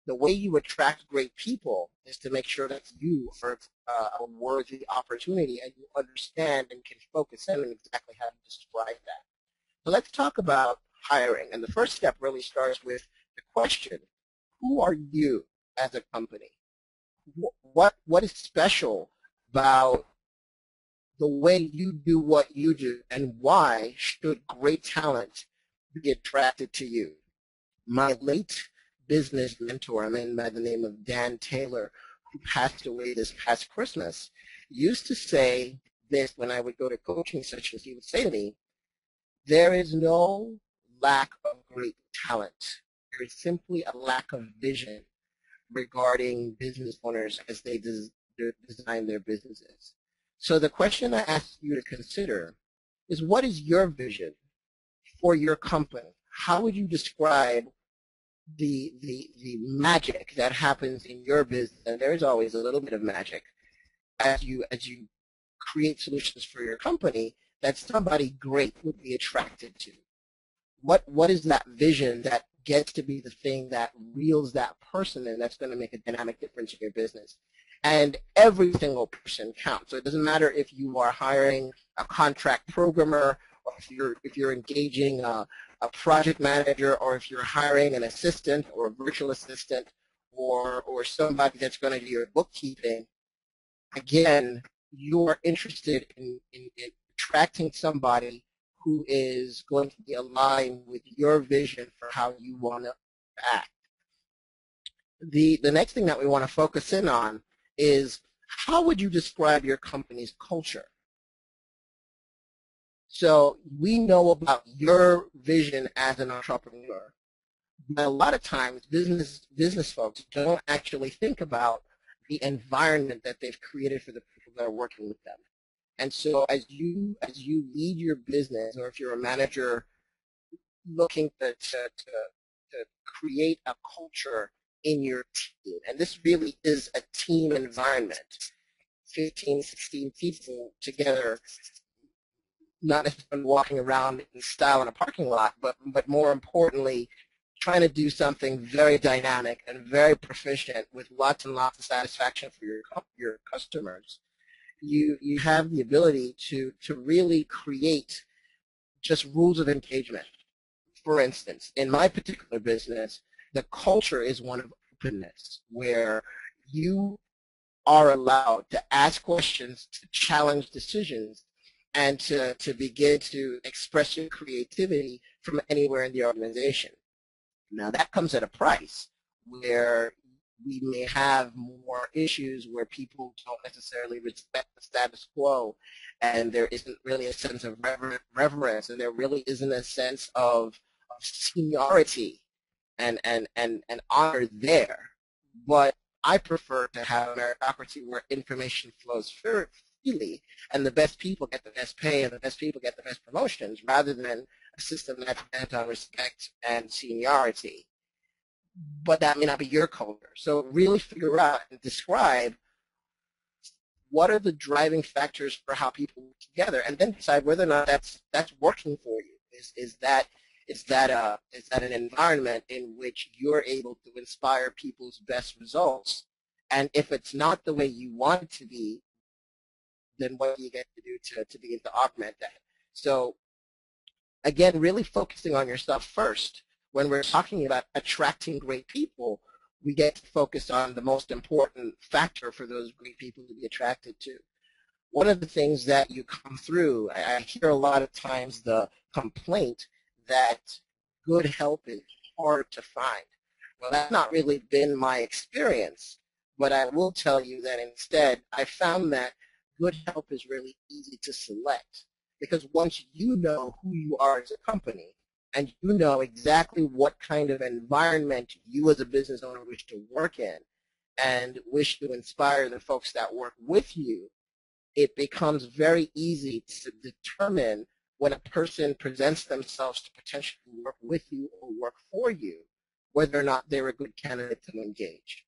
the way you attract great people is to make sure that you are a worthy opportunity and you understand and can focus in on exactly how to describe that. So let's talk about hiring. And the first step really starts with the question, who are you as a company? What is special about the way you do what you do, and why should great talent be attracted to you? My late business mentor, a man by the name of Dan Taylor, who passed away this past Christmas, used to say this when I would go to coaching sessions. He would say to me, there is no lack of great talent. There is simply a lack of vision regarding business owners as they design their businesses. So the question I ask you to consider is, what is your vision for your company? How would you describe the magic that happens in your business? And there's always a little bit of magic as you create solutions for your company that somebody great would be attracted to. What is that vision that gets to be the thing that reels that person in, that's going to make a dynamic difference in your business? And every single person counts. So it doesn't matter if you are hiring a contract programmer, or if you're engaging a project manager, or if you're hiring an assistant or a virtual assistant, or somebody that's going to do your bookkeeping. Again, you are interested in attracting somebody who is going to be aligned with your vision for how you want to act. The next thing that we want to focus in on is, how would you describe your company's culture? So we know about your vision as an entrepreneur, but a lot of times business folks don't actually think about the environment that they've created for the people that are working with them. And so as you lead your business, or if you're a manager looking to create a culture in your team, and this really is a team environment, 15, 16 people together, not necessarily walking around in style in a parking lot, but more importantly, trying to do something very dynamic and very proficient with lots and lots of satisfaction for your customers. You have the ability to really create just rules of engagement. For instance, in my particular business, the culture is one of openness, where you are allowed to ask questions, to challenge decisions, and to begin to express your creativity from anywhere in the organization. Now that comes at a price, where we may have more issues where people don't necessarily respect the status quo, and there isn't really a sense of reverence, and there really isn't a sense of seniority and honor there. But I prefer to have a meritocracy where information flows freely, and the best people get the best pay, and the best people get the best promotions, rather than a system that's based on respect and seniority. But that may not be your culture. So really figure out and describe what are the driving factors for how people work together, and then decide whether or not that's working for you. Is that an environment in which you're able to inspire people's best results? And if it's not the way you want it to be, then what do you get to do to begin to augment that? So again, really focusing on yourself first. When we're talking about attracting great people, we get to focus on the most important factor for those great people to be attracted to. One of the things that you come through, I hear a lot of times the complaint that good help is hard to find. Well, that's not really been my experience, but I will tell you that instead I found that good help is really easy to select, because once you know who you are as a company, and you know exactly what kind of environment you as a business owner wish to work in and wish to inspire the folks that work with you, it becomes very easy to determine when a person presents themselves to potentially work with you or work for you, whether or not they're a good candidate to engage.